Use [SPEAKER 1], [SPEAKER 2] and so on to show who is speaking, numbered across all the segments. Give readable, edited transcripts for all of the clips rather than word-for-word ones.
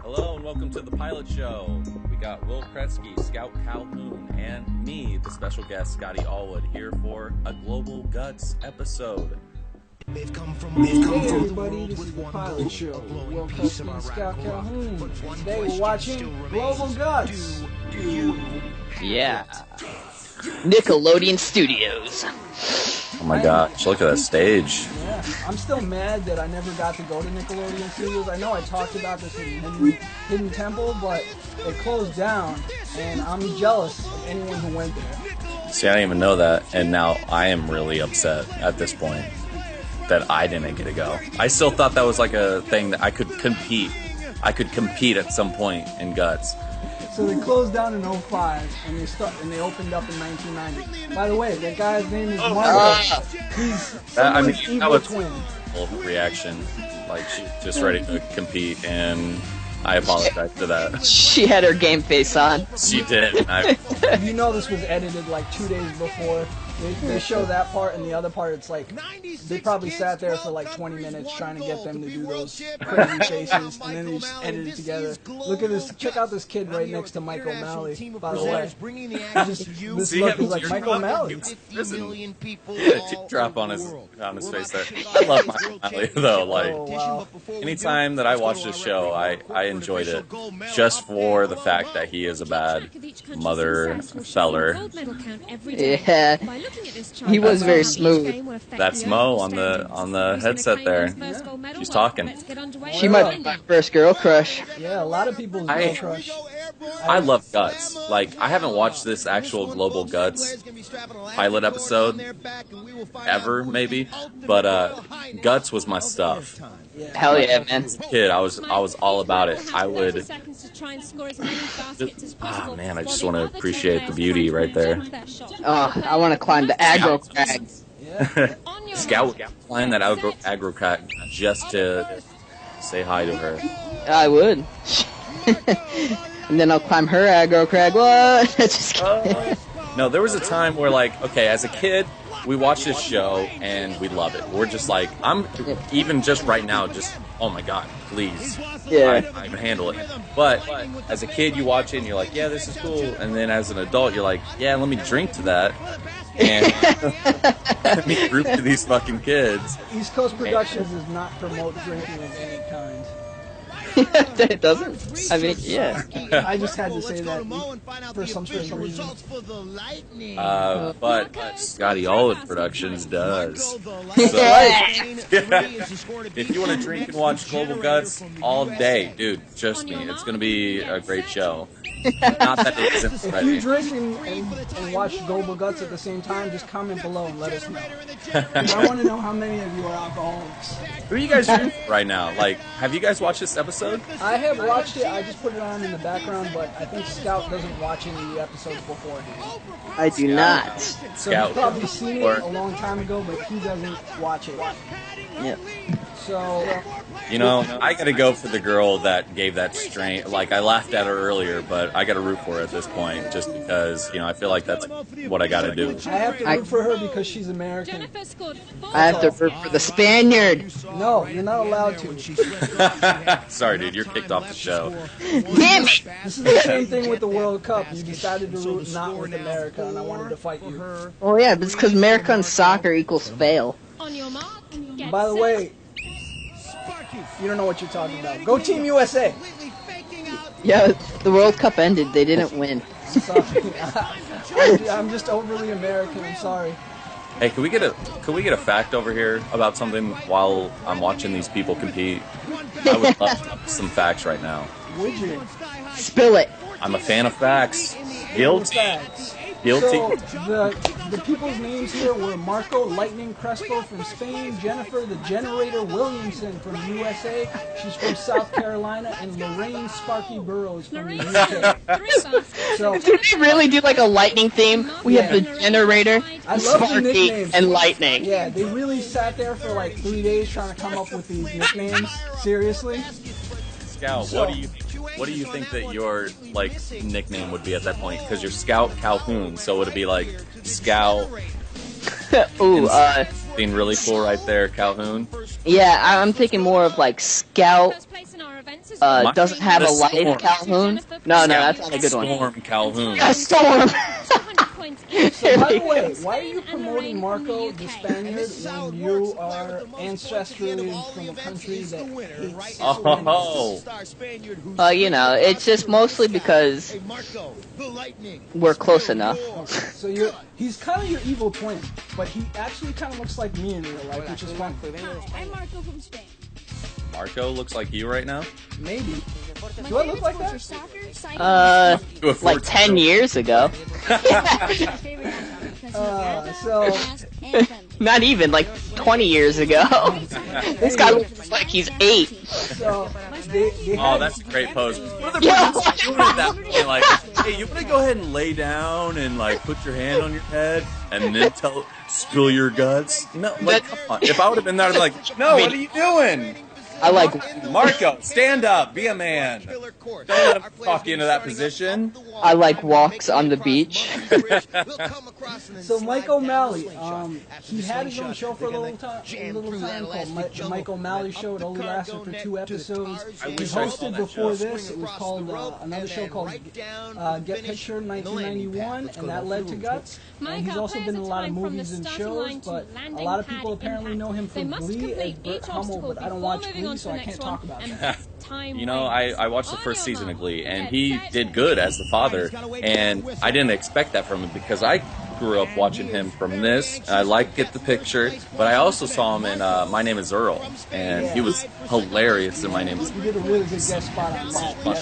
[SPEAKER 1] Hello and welcome to the pilot show. We got Will Kretzky, Scout Calhoun, and me, the special guest Scotty Allwood, here for a Global Guts episode.
[SPEAKER 2] Hey everybody, this is the pilot show. Will Kretzky and Scout Calhoun. Today we're watching Global Guts.
[SPEAKER 3] Yeah. Nickelodeon Studios.
[SPEAKER 1] Oh my gosh, look at that stage.
[SPEAKER 2] Yeah, I'm still mad that I never got to go to Nickelodeon Studios. I know I talked about this in Hidden Temple, but it closed down, and I'm jealous of anyone who went there.
[SPEAKER 1] See, I didn't even know that, and now I am really upset at this point that I didn't get to go. I still thought that was like a thing that I could compete. I could compete at some point in Guts.
[SPEAKER 2] So they closed down in 2005, and they opened up in 1990. By the way, that guy's name is Marco. He's someone's evil twin.
[SPEAKER 1] Reaction, like she's just ready to compete, and I apologize for that.
[SPEAKER 3] She had her game face on.
[SPEAKER 1] She did.
[SPEAKER 2] You know this was edited like 2 days before. They show that part, and the other part, it's like they probably sat there for like 20 minutes trying to get them to do those crazy faces, and then they just edited it together. Look at this! Check out this kid right next to Mike O'Malley. By the way, this look is like Mike O'Malley.
[SPEAKER 1] Yeah, teardrop on his face there. I love Mike O'Malley though. Like anytime that I watch this show, I enjoyed it just for the fact that he is a bad mother feller.
[SPEAKER 3] Yeah. He was very smooth.
[SPEAKER 1] That's Mo on the headset there. She's talking.
[SPEAKER 3] She might be my first girl crush.
[SPEAKER 2] Yeah, a lot of people's girl crush.
[SPEAKER 1] I love Guts. Like, I haven't watched this actual Global Guts pilot episode ever, maybe, but Guts was my stuff.
[SPEAKER 3] Hell yeah, man!
[SPEAKER 1] As a kid, I was all about it. I would. Ah, man, I just want to appreciate the beauty right there.
[SPEAKER 3] Oh, I want to climb the aggro crag.
[SPEAKER 1] Scout climb that aggro crag just to say hi to her.
[SPEAKER 3] I would. And then I'll climb her aggro crag. What? Just kidding.
[SPEAKER 1] No, there was a time where, like, okay, as a kid, we watch this show and we love it. We're just like, I'm even just right now, just oh my god, please,
[SPEAKER 3] yeah,
[SPEAKER 1] I can handle it. But as a kid, you watch it and you're like, yeah, this is cool. And then as an adult, you're like, yeah, let me drink to that. And let me group to these fucking kids.
[SPEAKER 2] East Coast Productions does not promote drinking of any kind.
[SPEAKER 3] It doesn't? I mean, yeah.
[SPEAKER 2] I just had to say that for some strange reason.
[SPEAKER 1] But Scotty Allwood Productions does. So, if you want to drink and watch Global Guts all day, dude, trust me, it's going to be a great show. Not that it isn't.
[SPEAKER 2] If you drink and watch Global Guts at the same time, just comment below and let us know. I want to know how many of you are alcoholics.
[SPEAKER 1] Who are you guys drinking right now? Like, have you guys watched this episode?
[SPEAKER 2] I have watched it. I just put it on in the background, but I think Scout doesn't watch any of the episodes beforehand.
[SPEAKER 3] I do not.
[SPEAKER 2] So he's probably seen it a long time ago, but he doesn't watch it.
[SPEAKER 3] Yep.
[SPEAKER 2] So,
[SPEAKER 1] you know, I gotta go for the girl that gave that strain. Like, I laughed at her earlier, but I gotta root for her at this point, just because, you know, I feel like that's what I gotta do.
[SPEAKER 2] I have to root for her because she's American.
[SPEAKER 3] I have to root for the Spaniard.
[SPEAKER 2] No, you're not allowed to.
[SPEAKER 1] Sorry, dude, you're kicked off the show.
[SPEAKER 3] Damn it!
[SPEAKER 2] This is the same thing with the World Cup. You decided to root not with America, and I wanted to fight you.
[SPEAKER 3] Oh yeah, but it's because American soccer equals fail.
[SPEAKER 2] By the way, you don't know what you're talking about. Go Team USA!
[SPEAKER 3] Yeah, the World Cup ended. They didn't win.
[SPEAKER 2] Sorry. I'm just overly American. I'm sorry.
[SPEAKER 1] Hey, can we get a fact over here about something while I'm watching these people compete? I would love some facts right now.
[SPEAKER 2] Would you?
[SPEAKER 3] Spill it.
[SPEAKER 1] I'm a fan of facts. Guilty. Guilty.
[SPEAKER 2] So, the people's names here were Marco Lightning Crespo from Spain, Jenifer the Generator Williamson from USA, she's from South Carolina, and Lorraine Sparky Burrows from the UK. So,
[SPEAKER 3] Did we really do like a lightning theme? We have the Generator,
[SPEAKER 2] I love the
[SPEAKER 3] Sparky,
[SPEAKER 2] nicknames.
[SPEAKER 3] and Lightning.
[SPEAKER 2] Yeah, they really sat there for like 3 days trying to come up with these nicknames. Seriously.
[SPEAKER 1] Scout, what do you think that your like nickname would be at that point? Because you're Scout Calhoun, so would it be like Scout?
[SPEAKER 3] Ooh,
[SPEAKER 1] being really cool right there, Calhoun.
[SPEAKER 3] yeah, I'm thinking more of like Scout doesn't have a life,
[SPEAKER 1] Storm.
[SPEAKER 3] Calhoun. No, that's not a good one.
[SPEAKER 1] Storm Calhoun.
[SPEAKER 3] Yeah, Storm.
[SPEAKER 2] So, by the way, why are you promoting Marco the Spaniard when you are ancestrally from a country that hates
[SPEAKER 1] Oh.
[SPEAKER 3] You know, it's just mostly because we're close enough.
[SPEAKER 2] Okay, so he's kind of your evil twin, but he actually kind of looks like me in real life, which is fun.
[SPEAKER 4] I'm Marco from Spain.
[SPEAKER 1] Marco looks like you right now?
[SPEAKER 2] Maybe. Do I look like that?
[SPEAKER 3] Like 10 years ago.
[SPEAKER 2] So...
[SPEAKER 3] Not even, like 20 years ago. This guy looks like he's 8.
[SPEAKER 2] So, they
[SPEAKER 1] Oh, that's a great pose. What are the producers doing at that point? Like, hey, you want to go ahead and lay down and, like, put your hand on your head and then spill your guts? No, like, come on. If I would have been there, I'd be like, no, what are you doing?
[SPEAKER 3] I like
[SPEAKER 1] Marco, stand up, be a man. Don't let him talk you into that position.
[SPEAKER 3] I like walks on the beach.
[SPEAKER 2] So Mike O'Malley, he had his own show for a little time called The Mike O'Malley Show. It only lasted for 2 episodes. He hosted before this. It was called another show called Get Picture 1991, and that led to Guts. And he's also been in a lot of movies and shows, but a lot of people apparently know him from Glee as Burt Hummel, but I don't watch Glee, so I can't talk about him.
[SPEAKER 1] You know, I watched the first season of Glee, and he did good as the father, and I didn't expect that from him because I grew up watching him from this, and I like Get the Picture, but I also saw him in My Name is Earl, and he was hilarious in My Name is Earl.
[SPEAKER 2] He did a really good guest spot on Pop.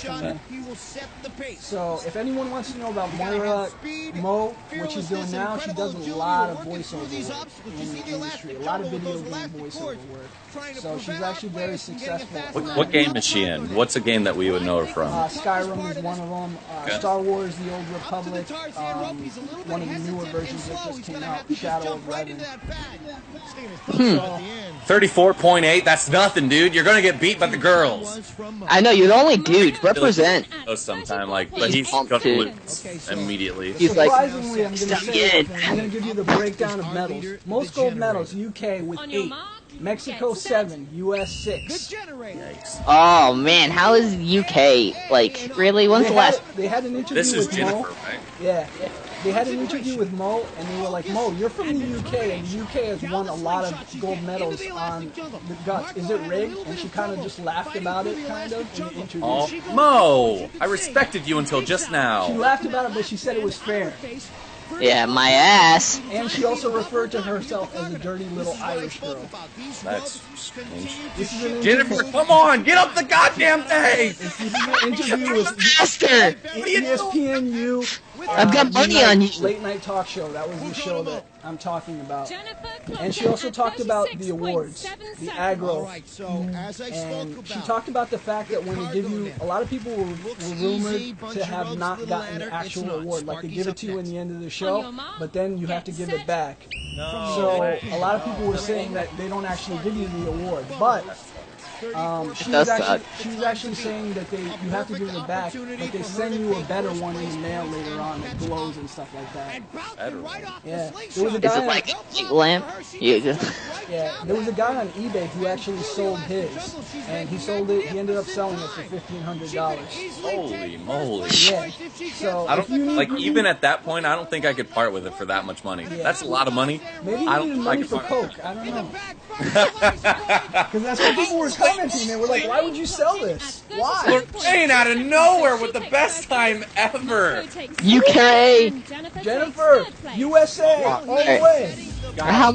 [SPEAKER 2] So, if anyone wants to know about Moira Mo, what she's doing now, she does a lot of voiceover work in the industry, a lot of video game voiceover work. So, she's actually very successful.
[SPEAKER 1] What game is she in? What's a game that we would know her from?
[SPEAKER 2] Skyrim is one of them. Star Wars: The Old Republic. One of the newer versions that just came out, Shadow of Revan.
[SPEAKER 1] 34.8. That's nothing, dude. You're gonna get beat by the girls.
[SPEAKER 3] I know, you're the only dude. Represent.
[SPEAKER 1] Sometime, but he's gonna lose immediately.
[SPEAKER 3] He's like,
[SPEAKER 2] surprisingly, I'm gonna give you the breakdown of medals. Most gold medals, UK with 8. Mexico 7, US 6.
[SPEAKER 3] oh man, how is UK? Like, really? When's the last?
[SPEAKER 2] They had an interview
[SPEAKER 1] This is
[SPEAKER 2] with Mo.
[SPEAKER 1] Jenifer, right?
[SPEAKER 2] Yeah. They had an interview with Mo, and they were like, Mo, you're from the UK, and the UK has won a lot of gold medals on the Guts. Is it rigged? And she kind of just laughed about it, kind of, in the interview.
[SPEAKER 1] Oh, Mo, I respected you until just
[SPEAKER 2] She
[SPEAKER 1] now.
[SPEAKER 2] laughed about it, but she said it was fair.
[SPEAKER 3] Yeah, my ass.
[SPEAKER 2] And she also referred to herself as a dirty little Irish girl.
[SPEAKER 1] That's strange.
[SPEAKER 2] This is an
[SPEAKER 1] Jennifer, come on, get up the goddamn thing!
[SPEAKER 2] This is an interview with
[SPEAKER 3] Master!
[SPEAKER 2] ESPNU.
[SPEAKER 3] I've got money on you.
[SPEAKER 2] Late night talk show. That was the show that I'm talking about. And she also talked about the awards, the aggro. And she talked about the fact that when they give you, a lot of people were rumored to have not gotten the actual award. Like they give it to you in the end of the show, but then you have to give it back. So a lot of people were saying that they don't actually give you the award. But she was actually saying that you have to give it back, but they send you a better one in the mail later on that glows and stuff like that. Yeah, there was a guy.
[SPEAKER 3] Is it like a lamp? Yeah.
[SPEAKER 2] Yeah, there was a guy on eBay who actually sold his, and he sold it. He ended up selling it for $1,500.
[SPEAKER 1] Holy moly!
[SPEAKER 2] Yeah. So
[SPEAKER 1] I don't even at that point. I don't think I could part with it for that much money.
[SPEAKER 2] Yeah.
[SPEAKER 1] That's a lot of money.
[SPEAKER 2] Maybe
[SPEAKER 1] I
[SPEAKER 2] he needed
[SPEAKER 1] don't
[SPEAKER 2] money
[SPEAKER 1] think I
[SPEAKER 2] for
[SPEAKER 1] could
[SPEAKER 2] coke. I don't know. Because that's what people were commenting. They were like, "Why would you sell this? Why?"
[SPEAKER 1] Lorraine out of nowhere with the best time ever.
[SPEAKER 3] UK.
[SPEAKER 2] Jennifer, USA, all the way.
[SPEAKER 3] How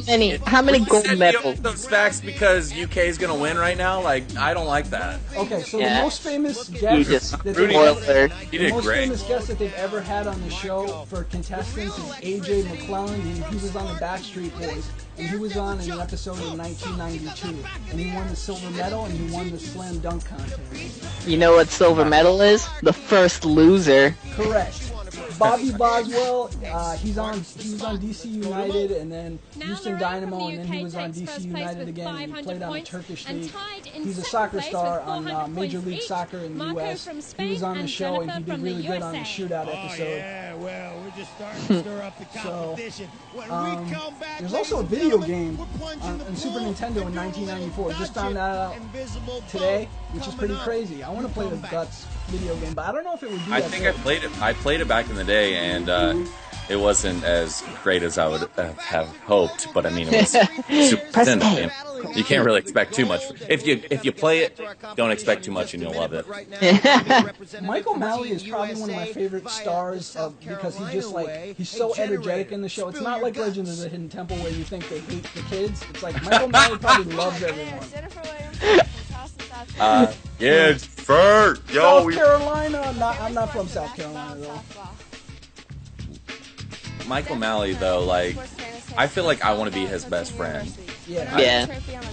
[SPEAKER 3] many gold medals?
[SPEAKER 1] Those facts because UK is gonna win right now. Like I don't like that.
[SPEAKER 2] Okay, so
[SPEAKER 3] Yeah.
[SPEAKER 2] the most famous
[SPEAKER 3] You
[SPEAKER 2] guest
[SPEAKER 3] just
[SPEAKER 2] that
[SPEAKER 3] spoiled her.
[SPEAKER 1] He
[SPEAKER 2] the
[SPEAKER 1] did
[SPEAKER 2] most
[SPEAKER 1] great.
[SPEAKER 2] famous guest that they've ever had on the show for contestants is AJ McClellan. He was on the Backstreet Boys, and he was on in an episode in 1992, and he won the silver medal and he won the slam dunk contest.
[SPEAKER 3] You know what silver medal is? The first loser.
[SPEAKER 2] Correct. Bobby Boswell, he was on DC United and then Houston Dynamo, and then he was on DC United again, and he played on a Turkish league. He's a soccer star on Major League Soccer in the U.S. He was on the show, and he did really good on the shootout episode.
[SPEAKER 5] well, we're just starting to stir up the competition.
[SPEAKER 2] There's also a video game on Super Nintendo in 1994. Just found that out today, which is pretty crazy. I want to play the Guts video game, but I don't know if it would be
[SPEAKER 1] I think I played it. I played it back in the day, and it wasn't as great as I would have hoped. But I mean, it was Super Nintendo game. You can't really expect too much. If you play it, don't expect too much, and you'll love it.
[SPEAKER 2] Michael Malley is probably one of my favorite stars because he's so energetic in the show. It's not like Legends of the Hidden Temple where you think they hate the kids. It's like Michael Malley probably loves everyone.
[SPEAKER 1] Jenifer,
[SPEAKER 2] South Carolina. I'm not from South Carolina though.
[SPEAKER 1] Michael Malley, though, like, I feel like I want to be his best friend.
[SPEAKER 3] Yeah.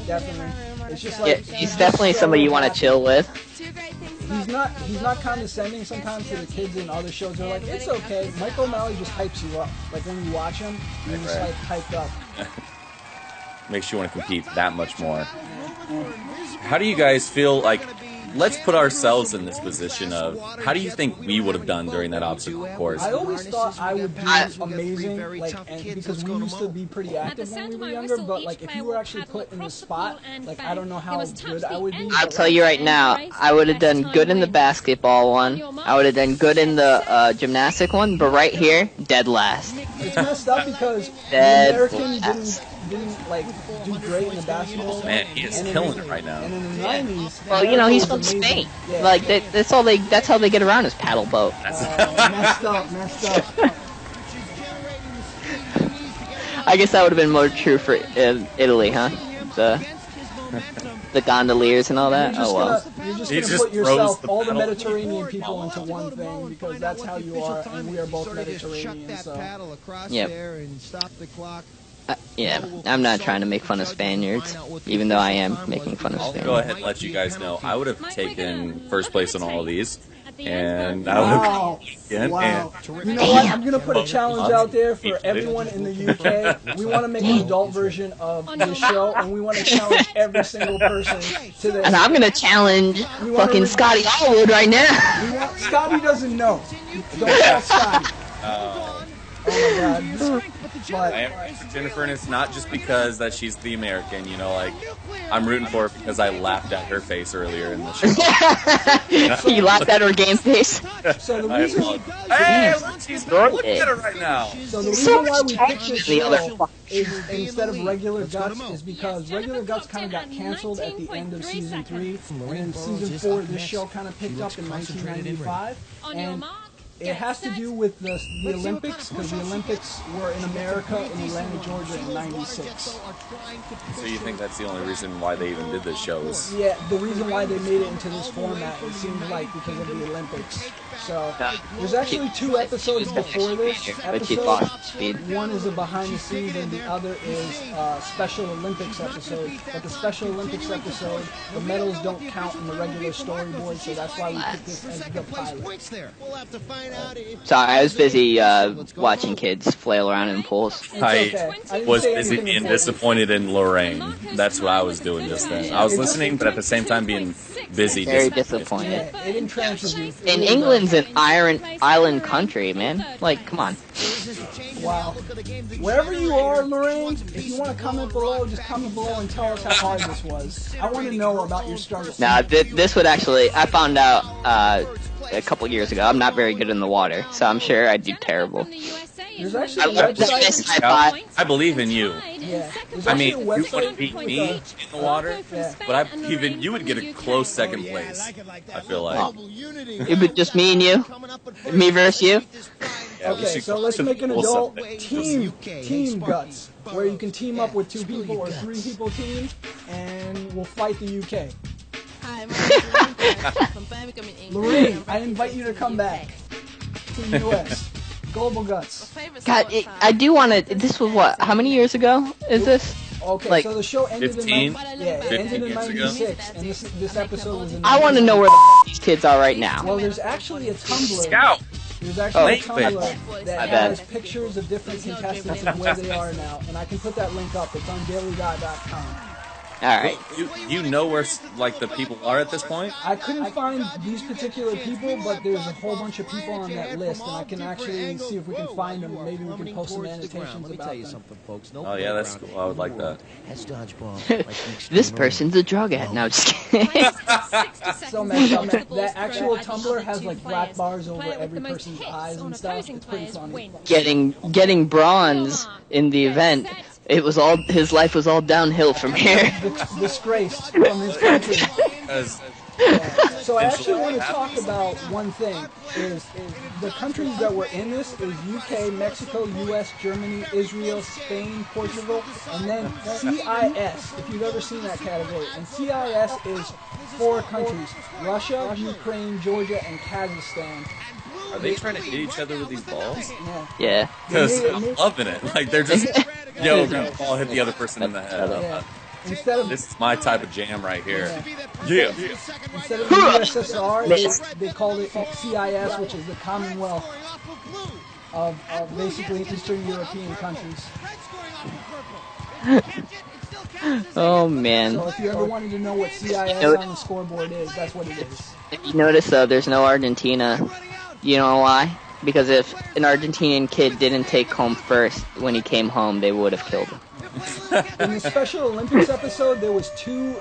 [SPEAKER 2] Definitely. It's just like
[SPEAKER 3] he's definitely somebody you want to chill with.
[SPEAKER 2] He's not condescending sometimes to the kids in other shows. They're like, it's okay. Michael Malley just hypes you up. Like when you watch him, you're just like hyped up.
[SPEAKER 1] Makes you want to compete that much more. How do you guys feel like? Let's put ourselves in this position of how do you think we would have done during that obstacle course?
[SPEAKER 2] I always thought I would do amazing, like, and because we used to be pretty active when we were younger. But like, if you were actually put in the spot, like, I don't know how good I would be.
[SPEAKER 3] I'll tell you right now, I would have done good in the basketball one. I would have done good in the gymnastic one. But right here, dead last.
[SPEAKER 2] It's messed up because the American didn't like do great in the basketball.
[SPEAKER 1] Man, he is killing it right now.
[SPEAKER 2] And in the 90s,
[SPEAKER 3] well, you know, he's from Spain. Yeah. Like that's how they get around his paddle boat.
[SPEAKER 2] Messed up.
[SPEAKER 3] I guess that would have been more true for Italy, huh? The gondoliers and all that.
[SPEAKER 2] You're just gonna put yourself, all the Mediterranean people, into one thing because that's how you are, and we are both Mediterranean. So.
[SPEAKER 3] Yep. Yeah, I'm not trying to make fun of Spaniards, even though I am making fun of Spaniards.
[SPEAKER 1] I'll go ahead and let you guys know. I would have taken first place in all of these, and I would have.
[SPEAKER 2] Wow. You know what? I'm going to put a challenge out there for everyone in the UK. We want to make an adult version of this show, and we want to challenge every single person to this.
[SPEAKER 3] And I'm going to challenge fucking Scotty Allwood right now.
[SPEAKER 2] Scotty doesn't know. Don't tell Scotty. Oh my God.
[SPEAKER 1] I am rooting for Jenifer, and it's not just because that she's the American, you know, like, I'm rooting for her because I laughed at her face earlier in the show.
[SPEAKER 3] You laughed at her game face?
[SPEAKER 2] So the reason...
[SPEAKER 1] Hey, look at her right now!
[SPEAKER 2] So the reason why we picked this show is, instead of Regular Guts is because Regular Guts kind of got canceled at the end of Season 3, and in Season 4 this show kind of picked up in 1995, and... It has to do with the Olympics, because the Olympics were in America in Atlanta, Georgia in '96.
[SPEAKER 1] So you think that's the only reason why they even did this show? Is...
[SPEAKER 2] Yeah, the reason why they made it into this format, it seemed like because of the Olympics. So there's actually 2 episodes before this episode. One is a behind the scenes and the other is a Special Olympics episode. But the Special Olympics episode, the medals don't count in the regular storyboard, so that's why we picked this as the pilot.
[SPEAKER 3] Sorry, I was busy watching kids flail around in pools.
[SPEAKER 1] I was busy being disappointed in Lorraine. That's what I was doing just then. I was listening, but at the same time being busy.
[SPEAKER 3] Very disappointed.
[SPEAKER 2] Yeah, it entrances you.
[SPEAKER 3] And England's an island country, man. Like, come on.
[SPEAKER 2] Wow. Wherever you are, Lorraine, if you want to comment below, just comment below and tell us how hard this was. I want to know about your struggle.
[SPEAKER 3] Nah, this would actually... I found out a couple years ago. I'm not very good in the water, so I'm sure I'd do terrible.
[SPEAKER 2] There's actually a website.
[SPEAKER 1] I believe in you.
[SPEAKER 2] Yeah.
[SPEAKER 1] I mean, you wouldn't beat me in the water, but you would get a close second place. I feel like.
[SPEAKER 3] It would just me and you, me versus you.
[SPEAKER 1] Yeah,
[SPEAKER 2] okay, so let's make an adult team Guts, where you can team up with 2 people or 3 people teams, and we'll fight the UK. Lorraine, I invite you to come back to the US. Global Guts.
[SPEAKER 3] God, I do want to. This was what? How many years ago is this?
[SPEAKER 2] Okay,
[SPEAKER 3] like,
[SPEAKER 2] so the show ended
[SPEAKER 1] 15?
[SPEAKER 2] it ended in '96, and this episode was in.
[SPEAKER 3] I want to know where these kids are right now.
[SPEAKER 2] Well, there's actually a Tumblr.
[SPEAKER 1] Scout.
[SPEAKER 2] There's actually a Tumblr that has pictures of different contestants and where they are now, and I can put that link up. It's on dailydot.com.
[SPEAKER 3] Alright.
[SPEAKER 1] You know where like the people are at this point?
[SPEAKER 2] I couldn't find these particular people, but there's a whole bunch of people on that list, and I can actually see if we can find them. Maybe we can post some annotations about them.
[SPEAKER 1] Oh yeah, that's cool. I would like that.
[SPEAKER 3] This person's a drug addict. No, just kidding.
[SPEAKER 2] So messed up. That actual Tumblr has like black bars over every person's eyes and stuff. It's pretty funny.
[SPEAKER 3] Getting bronze in the event. His life was all downhill from here.
[SPEAKER 2] Disgraced from his country. So I actually want to talk about one thing, is the countries that were in this is UK, Mexico, US, Germany, Israel, Spain, Portugal, and then CIS, if you've ever seen that category. And CIS is 4 countries, Russia, Ukraine, Georgia, and Kazakhstan.
[SPEAKER 1] Are they trying to hit each other with these balls?
[SPEAKER 3] Yeah.
[SPEAKER 1] Because I'm loving it. Like, they're just, yo, gonna ball hit the other person in the head.
[SPEAKER 2] Yeah.
[SPEAKER 1] This is my type of jam right here. Yeah.
[SPEAKER 2] Instead of the USSR, they called it CIS, which is the Commonwealth of basically Eastern European countries.
[SPEAKER 3] Oh man.
[SPEAKER 2] So if you ever wanted to know what CIS on the scoreboard is, that's what it is.
[SPEAKER 3] If you notice though, there's no Argentina. You know why? Because if an Argentinian kid didn't take home first when he came home, they would have killed him.
[SPEAKER 2] In the Special Olympics episode, there was 2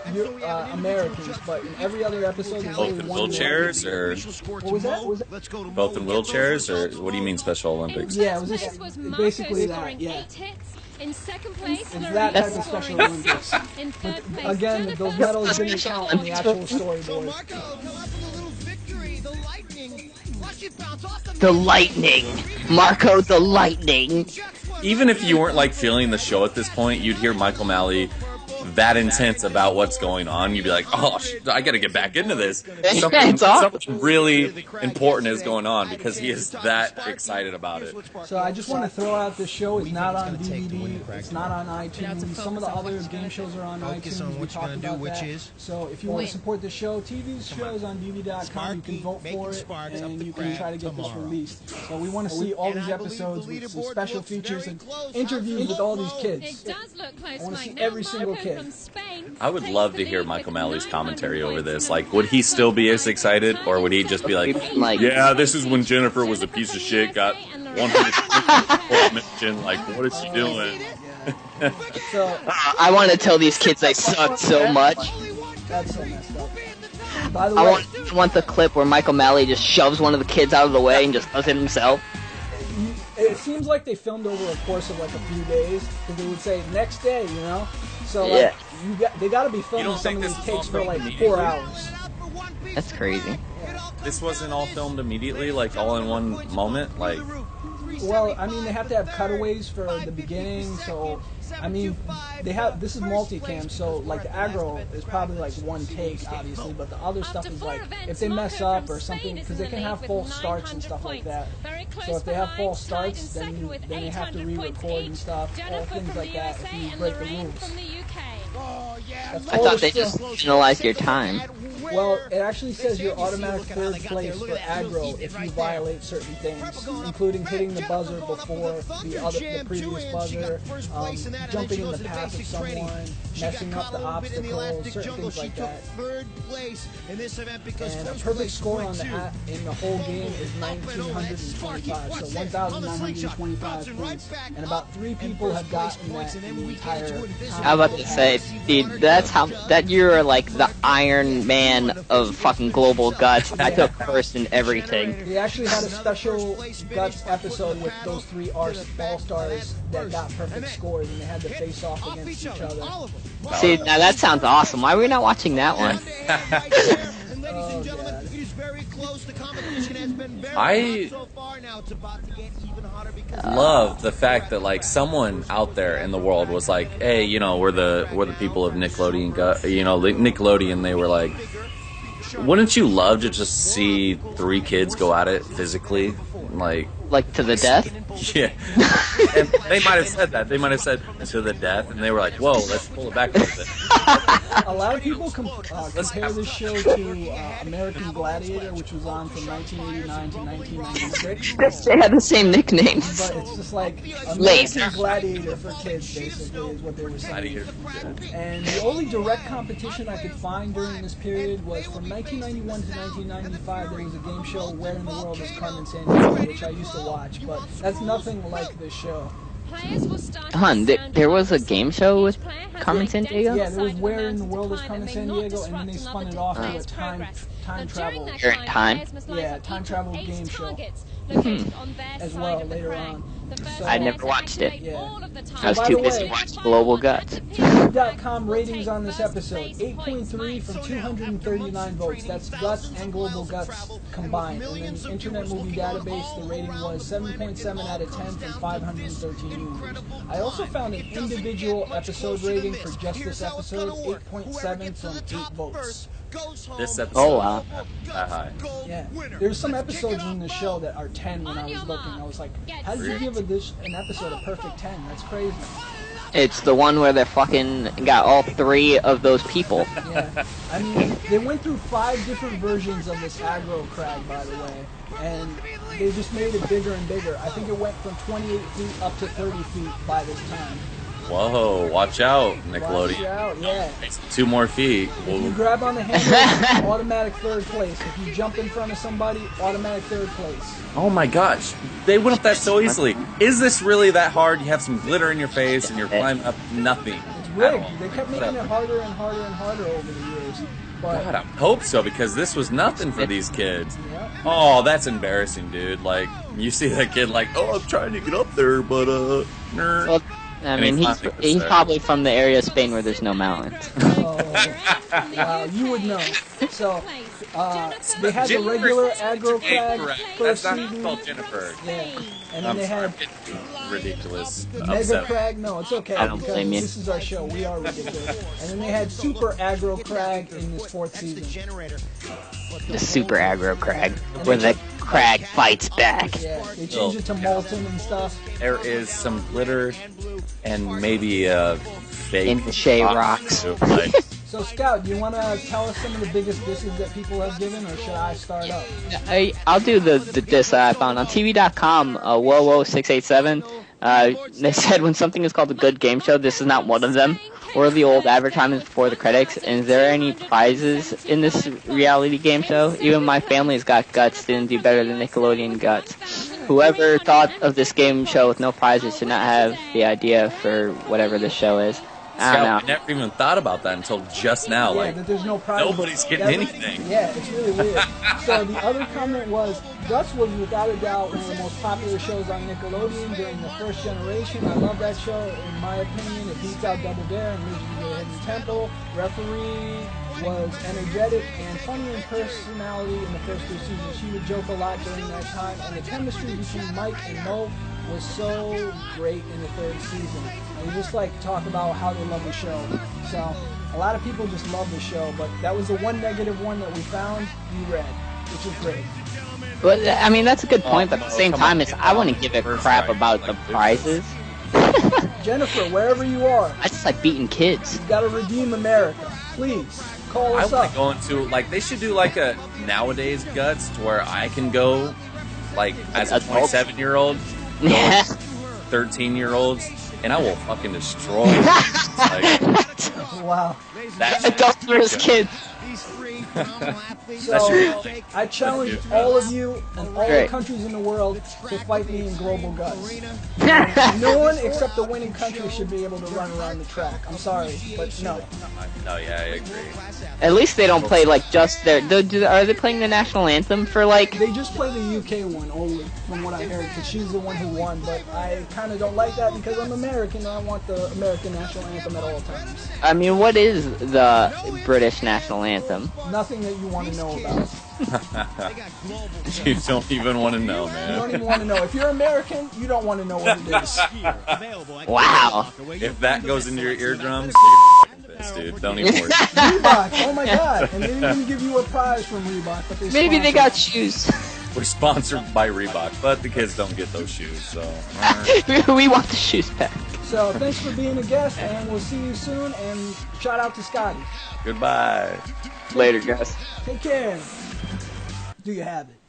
[SPEAKER 2] Americans, but in every other episode, there's only one.
[SPEAKER 1] Wheelchairs, or
[SPEAKER 2] what was that?
[SPEAKER 1] both in wheelchairs, or what do you mean Special Olympics?
[SPEAKER 2] Yeah, it was just basically that. Yeah.
[SPEAKER 4] In second place,
[SPEAKER 2] It's that type of Special Olympics. But again, those medals didn't count on the actual storyboard.
[SPEAKER 3] The Lightning! Marco the Lightning!
[SPEAKER 1] Even if you weren't like feeling the show at this point, you'd hear Michael Malley that intense about what's going on. You'd be like, oh, I gotta get back into this. Something really important is going on, because he is that excited about it.
[SPEAKER 2] So I just want to throw out this show is not on DVD, it's not on iTunes. Some of the other game shows are on iTunes. We talked about that. So if you want to support the show, TV shows on DVD.com, you can vote for it, and you can try to get this released. So we want to see all these episodes with some special features and interviews with all these kids. I want to see every single kid.
[SPEAKER 1] I would love to hear Michael Malley's commentary over this. Like, would he still be as excited, or would he just be like, yeah, this is when Jenifer was a piece of shit, got 100 mention, like, what is she doing?
[SPEAKER 3] I want to tell these kids they suck so much.
[SPEAKER 2] That's so messed up. By the way,
[SPEAKER 3] I want the clip where Michael Malley just shoves one of the kids out of the way and just does it himself.
[SPEAKER 2] It seems like they filmed over a course of like a few days, because they would say next day, you know. So like, they got to be filming some of these takes for like 4 hours.
[SPEAKER 3] That's crazy.
[SPEAKER 1] This wasn't all filmed immediately, like all in one moment, like.
[SPEAKER 2] Well, I mean, they have to have cutaways for the beginning, so I mean, this is multicam, so like the aggro is probably like one take, obviously, but the other stuff is like if they mess up or something, because they can have false starts and stuff like that. So if they have false starts, then they have to re-record and stuff, all things like that if you break the rules.
[SPEAKER 3] I thought they just penalized your time.
[SPEAKER 2] Well, it actually says you're automatic third place for aggro if you violate certain things, including hitting the buzzer before the previous buzzer, jumping in the path of someone, messing up the obstacles, certain things like that. And a perfect score on in the whole game is 1,925, so 1,925 points. And about 3 people have gotten that in the entire time.
[SPEAKER 3] I was about to say, dude, that you're like the Iron Man of fucking global guts. I took first in everything.
[SPEAKER 2] They actually had a special guts episode with those 3 all-stars that got perfect scores, and they had to face off against each other.
[SPEAKER 3] See, now that sounds awesome. Why are we not watching that one?
[SPEAKER 2] Oh, God.
[SPEAKER 1] I love the fact that like someone out there in the world was like, hey, you know, we're the people of Nickelodeon. Nickelodeon. They were like, wouldn't you love to just see 3 kids go at it physically, like
[SPEAKER 3] to the death?
[SPEAKER 1] Yeah. And they might have said that. They might have said to the death, and they were like, "Whoa, let's pull it back a little bit."
[SPEAKER 2] A lot of people compare this show to American Gladiator, which was on from 1989 to 1996.
[SPEAKER 3] They had the same nicknames.
[SPEAKER 2] But it's just like American
[SPEAKER 3] Laser.
[SPEAKER 2] Gladiator for kids, basically, is what they were saying. And the only direct competition I could find during this period was from 1991 to 1995. There was a game show, Where in the World is Carmen Sandiego, which I used to watch, but that's nothing like this show.
[SPEAKER 3] Hun, there was a game show with Carmen Sandiego?
[SPEAKER 2] Yeah, there was Where in the World is Carmen Sandiego, and then they spun it off to a time travel.
[SPEAKER 3] You're in time?
[SPEAKER 2] Yeah, time travel game show. As well later on. So,
[SPEAKER 3] I never watched it.
[SPEAKER 2] Yeah.
[SPEAKER 3] I was too busy watching Global Guts.
[SPEAKER 2] TV.com ratings on this episode: 8.3 from 239 votes. That's Guts and Global Guts combined. And then the Internet Movie Database, the rating was 7.7 out of 10 from 513 users. I also found an individual episode rating for just this episode: 8.7 from 8 votes.
[SPEAKER 1] This episode.
[SPEAKER 3] Oh, wow.
[SPEAKER 1] That high.
[SPEAKER 2] Yeah, there's some episodes in the show that are 10 when I was looking. I was like, how did you give an episode a perfect 10? That's crazy.
[SPEAKER 3] It's the one where they fucking got all 3 of those people.
[SPEAKER 2] Yeah, I mean, they went through 5 different versions of this aggro crag, by the way, and they just made it bigger and bigger. I think it went from 28 feet up to 30 feet by this time.
[SPEAKER 1] Whoa, watch out, Nickelodeon.
[SPEAKER 2] Watch out, yeah.
[SPEAKER 1] 2 more feet.
[SPEAKER 2] If you grab on the handle, automatic 3rd place. If you jump in front of somebody, automatic 3rd place.
[SPEAKER 1] Oh my gosh, they went up that so easily. Is this really that hard? You have some glitter in your face and you're climbing up nothing.
[SPEAKER 2] It's rigged. They kept making it harder and harder and harder over the years. But
[SPEAKER 1] God, I hope so, because this was nothing for these kids.
[SPEAKER 2] yeah.
[SPEAKER 1] Oh, that's embarrassing, dude. Like, you see that kid like, oh, I'm trying to get up there, but, nerd.
[SPEAKER 3] Well, I mean, he's probably from the area of Spain where there's no mountains.
[SPEAKER 2] Oh, wow, you would know. So, they had the regular aggro crag first
[SPEAKER 1] That's
[SPEAKER 2] season.
[SPEAKER 1] not called Jenifer.
[SPEAKER 2] Yeah, and then they had
[SPEAKER 1] Ridiculous.
[SPEAKER 2] Mega
[SPEAKER 1] Upset.
[SPEAKER 2] Crag. No, it's okay.
[SPEAKER 3] I don't
[SPEAKER 2] because
[SPEAKER 3] blame you.
[SPEAKER 2] This is our show. We are ridiculous. And then they had Super Aggro Crag in this 4th season.
[SPEAKER 3] The super aggro crag, where the crag fights back.
[SPEAKER 2] Yeah, they changed it to Molten and stuff.
[SPEAKER 1] There is some glitter and maybe a fake
[SPEAKER 3] In the Shea Rocks.
[SPEAKER 1] Like,
[SPEAKER 2] So, Scout, do you want to tell us some of the biggest disses that people have given, or should I start up?
[SPEAKER 3] I'll do the diss that I found on TV.com. Whoa687. They said when something is called a good game show, this is not one of them. Or the old advertisements before the credits. And is there any prizes in this reality game show? Even my family's got Guts didn't do better than Nickelodeon Guts. Whoever thought of this game show with no prizes should not have the idea for whatever this show is. I don't know.
[SPEAKER 1] I never even thought about that until just now.
[SPEAKER 2] Yeah,
[SPEAKER 1] Like,
[SPEAKER 2] that there's no prize.
[SPEAKER 1] nobody's getting anything.
[SPEAKER 2] Yeah, it's really weird. So the other comment was, Guts was without a doubt one of the most popular shows on Nickelodeon during the first generation. I love that show. In my opinion, it beats out Double Dare and Legends of the Hidden Temple. Referee was energetic and funny in personality in the first 2 seasons. She would joke a lot during that time, and the chemistry between Mike and Mo was so great in the 3rd season. And we just like talk about how they love the show. So a lot of people just love the show, but that was the one negative one that we found. You read, which is great.
[SPEAKER 3] But I mean, that's a good point. But at the same time, I wouldn't give a crap about the prizes.
[SPEAKER 2] Jenifer, wherever you are,
[SPEAKER 3] I just like beating kids.
[SPEAKER 2] you gotta redeem America. Please call
[SPEAKER 1] I
[SPEAKER 2] us
[SPEAKER 1] want
[SPEAKER 2] up.
[SPEAKER 1] to go into, like, they should do like a nowadays Guts to where I can go, like, as a 27-year-old,
[SPEAKER 3] Yeah.
[SPEAKER 1] 13-year-olds, and I will fucking destroy them. Like,
[SPEAKER 2] Wow.
[SPEAKER 1] that's
[SPEAKER 3] Adults versus kids.
[SPEAKER 2] So I challenge all of you and all the countries in the world to fight me in Global Guts. No one except the winning country should be able to run around the track. I'm sorry, but no.
[SPEAKER 1] No, yeah, I agree.
[SPEAKER 3] At least they don't play like just their. Are they playing the national anthem for like?
[SPEAKER 2] They just play the UK one only, from what I heard, because she's the one who won. But I kind of don't like that because I'm American and I want the American national anthem at all times.
[SPEAKER 3] I mean, what is the British national anthem?
[SPEAKER 2] Nothing that you want to know about.
[SPEAKER 1] You don't even want to know,
[SPEAKER 2] You
[SPEAKER 1] man.
[SPEAKER 2] don't even want to know. If you're American, you don't want to know what it is.
[SPEAKER 3] Wow.
[SPEAKER 1] If that goes into your eardrums, you're fucking pissed, dude. Don't even worry.
[SPEAKER 2] Reebok, oh my god. And they didn't even give you a prize from Reebok. But
[SPEAKER 3] Maybe they
[SPEAKER 2] sponsored.
[SPEAKER 3] got shoes.
[SPEAKER 1] We're sponsored by Reebok, but the kids don't get those shoes, so.
[SPEAKER 3] We want the shoes back.
[SPEAKER 2] So thanks for being a guest, and we'll see you soon. And shout out to Scotty.
[SPEAKER 1] Goodbye.
[SPEAKER 3] Later, guys.
[SPEAKER 2] Take care. Do you have it?